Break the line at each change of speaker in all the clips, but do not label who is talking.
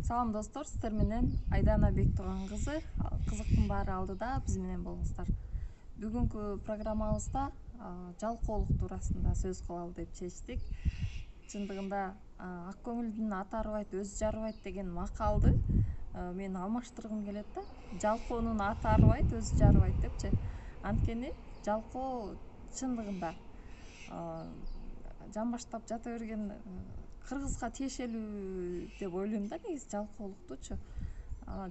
Салам достор, сиздер менен Айдана Бектурган кызы. Кызыктын баары алдыда биз менен болуңуздар. Бүгүнкү программабызда жалкоолук туурасында сөз кылалы деп чечтик. Чындыгында ак көңүлдүн аты арыбайт, өзү жарыбайт деген макалды мен алмаштыргым келет да. Жалкоонун аты арыбайт, өзү жарыбайт депчи. Анткени жалкоо чындыгында жамбаштап жата берген кыргызга тиешелүү деп ойлойм да, негизи жалкоолуктучу.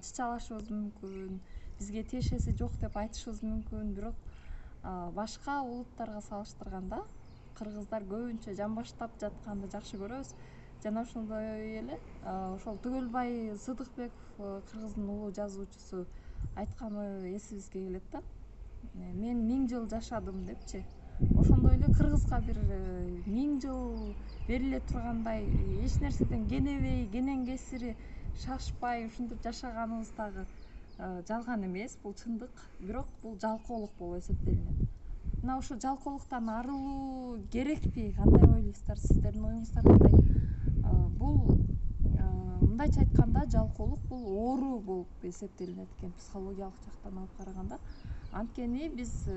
Чычалашыбыз мүмкүн, бизге тиешеси жок деп айтышыбыз мүмкүн, бирок башка улуттарга салыштырганда кыргыздар көбүнчө жамбаштап жатканды жакшы көрөбүз. Жана ошондой эле ошол Түгөлбай Сыдыкбеков, кыргыздын улуу жазуучусу айтканы эсибизге келет да. Мен 1000 жыл жашадым депчи. Ошондой эле кыргызга бир 1000 жыл бериле тургандай эч нерседен кенебей, кенен кесири шашпай ушинтип жашаганыбыз дагы жалган эмес, бул чындык. Бирок бул жалкоолук болуп эсептелинет. Мына ушул жалкоолуктан арылуу керекпи? Кандай ойлойсуздар? Сиздердин оюңуздар кандай? Бул мындайча айтканда жалкоолук бул оору болуп эсептелинет экен психологиялык жактан алып караганда. Анткени биз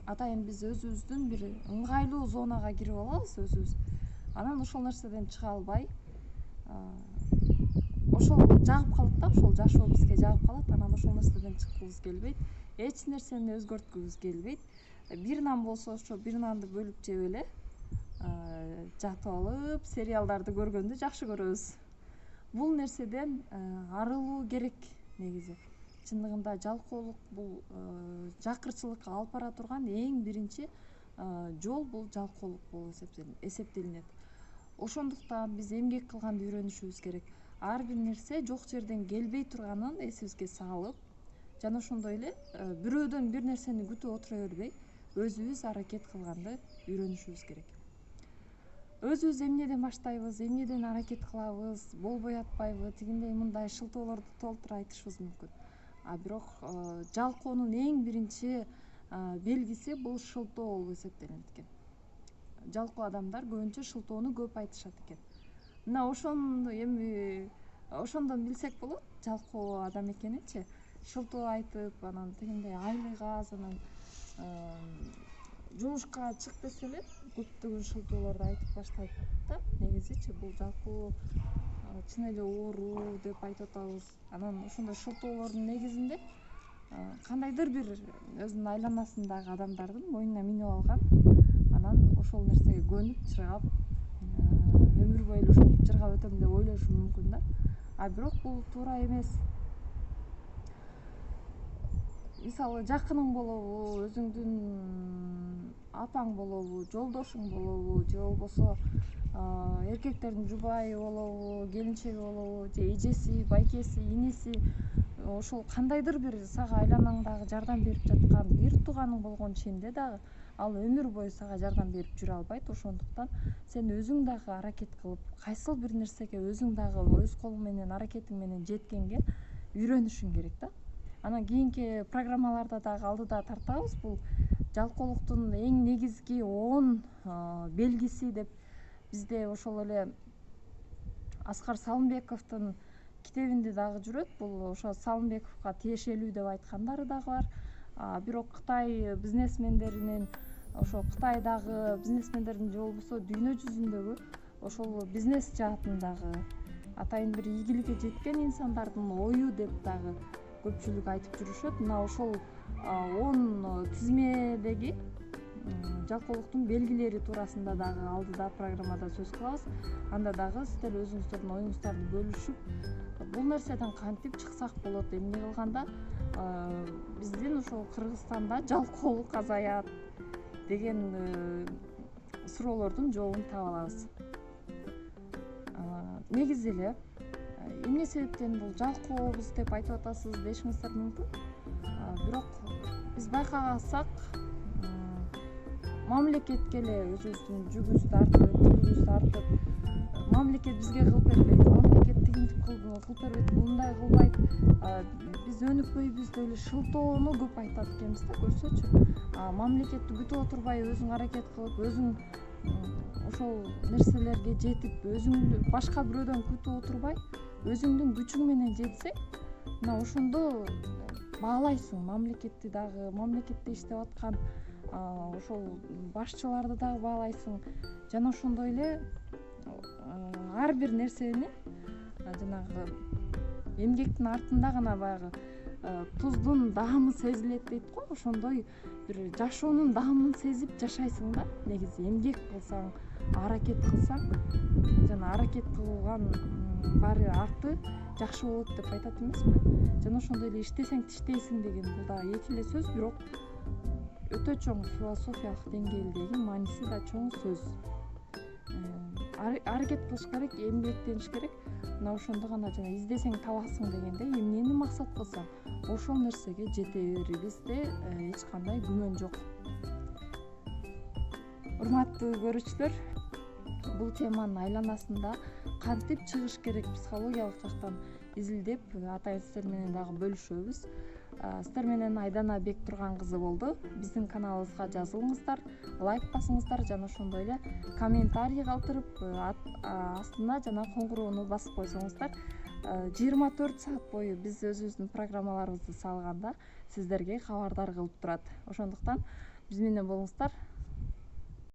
атайын биз өзүбүздүн бир ыңгайлуу зонага кирип алабыз өзүбүз. Анан ошол нерседен чыга албай, ошол жагып калат да, ошол жашоо бизге жагып калат. Анан ошол нерседен чыккыбыз келбейт, эч нерсени өзгөрткүбүз келбейт. Бир нан болсо ошо бир нанды бөлүп жеп эле жатып алып, сериалдарды көргөндү жакшы көрөбүз. Бул нерседен арылуу керек негизи. Чындыгында жалкоолук бул жакырчылыкка алып бара турган эң биринчи жол бул жалкоолук болуп эсептелинет. Ошондуктан биз эмгек кылганды үйрөнүшүбүз керек. Ар бир нерсе жок жерден келбей турганын эсибизге салып, жана ошондой эле бирөөдөн бир нерсени күтүп отура бербей, өзүбүз аракет кылганды үйрөнүшүбүз керек. Өзүбүз эмнеден баштайбыз, эмнеден аракет кылабыз, болбой атпайбы, тигиндей мындай шылтоолорду толтура айтышыбыз мүмкүн. Бирок жалкоонун эң биринчи белгиси бул шылтоо болуп эсептелинет экен. Жалкоо адамдар көбүнчө шылтоону көп айтышат экен. Мына ошондон билсек болот жалкоо адам экенинчи. Шылтоо айтып, анан тигиндей айлык аз, анан жумушка чык десе эле көптөгөн шылтоолорду айтып баштайт да. Негизичи бул жалкоо чын эле оору деп айтып атабыз. Анан ошондой шылтоолордун негизинде кандайдыр бир өзүнүн айланасындагы адамдардын мойнуна минип алган, анан ошол нерсеге көнүп чыргап өмүр бою эле ошентип чыргап өтөм деп ойлошу мүмкүн да. Бирок бул туура эмес. Мисалы жакының болобу, өзүңдүн апаң болобу, жолдошуң болобу, же болбосо эркектердин жубайы болобу, келинчеги болобу, же эжеси, байкеси, иниси, ошол кандайдыр бир сага айланаңдагы жардам берип жаткан бир тууганың болгон ченде дагы ал өмүр бою сага жардам берип жүрө албайт. Ошондуктан сен өзүң дагы аракет кылып, кайсыл бир нерсеге өзүң дагы өз колуң менен, аракетиң менен жеткенге үйрөнүшүң керек да. Анан кийинки программаларда дагы алдыда тартабыз бул жалкоолуктун эң негизги 10 белгиси деп. Бизде ошол эле Аскар Салымбековдун китебинде дагы жүрөт. Бул ошо Салымбековго тиешелүү деп айткандары дагы бар. Бирок Кытай бизнесмендеринин, ошо Кытайдагы бизнесмендердин же болбосо дүйнө жүзүндөгү ошол бизнес жаатындагы атайын бир ийгиликке жеткен инсандардын ою деп дагы көпчүлүк айтып жүрүшөт. Мына ошол 10 тизмедеги жалкоолуктун белгилери туурасында дагы алдыда программада сөз кылабыз. Анда дагы сиздер өзүңүздөрдүн оюңуздарды бөлүшүп, бул нерседен кантип чыксак болот, эмне кылганда биздин ошол Кыргызстанда жалкоолук азаят деген суроолордун жообун таба алабыз. Негизи эле эмне себептен бул жалкообуз деп айтып атасыз дешиңиздер мүмкүн. Бирок биз байкасак мамлекетке эле өзүбүздүн жүгүбүздү тартып, тилибизди тартып, мамлекет бизге кылып бербейт, мамлекет тигинтип кылып бербейт, мындай кылбайт. Биз өнүкпөйбүз деп эле шылтоону көп айтат экенбиз да, көрсөчү. Мамлекетти күтүп отурбай өзүң аракет кылып, өзүң ошол нерселерге жетип, өзүңдү башка бирөөдөн күтүп отурбай, өзүңдүн күчүң менен жетсең, мына ошондо баалайсың мамлекетти дагы, мамлекетте иштеп аткан ошол башчыларды дагы баалайсың. Жана ошондой эле ар бир нерсени жанагы эмгектин артында гана баягы туздун даамы сезилет дейт го, ошондой бир жашоонун даамын сезип жашайсың да. Негизи эмгек кылсаң, аракет кылсаң, жана аракет кылган баары арты жакшы болот деп айтат эмеспи? Жана ошондой эле иштесең тиштейсиң деген бул да эки эле сөз, бирок өтө чоң философиялык деңгээлдеги мааниси да чоң сөз. Аракет кылыш керек, эмгектениш керек. Мына ошондо гана жана издесең табасың дегендей, эмнени максат кылсаң, ошол нерсеге жете берибизде эч кандай күмөн жок. Урматтуу көрүүчүлөр, бул теманын айланасында кантип чыгыш керек психологиялык жактан изилдеп, атайын сиздер менен дагы бөлүшөбүз. Сиздер менен Айдана Бектурган кызы болду. Биздин каналыбызга жазылыңыздар, лайк басыңыздар, жана ошондой эле комментарий калтырып, астына жана коңгуроону басып койсоңуздар, 24 саат бою биз өзүбүздүн программаларыбызды салганда сиздерге кабардар кылып турат. Ошондуктан биз менен болуңуздар.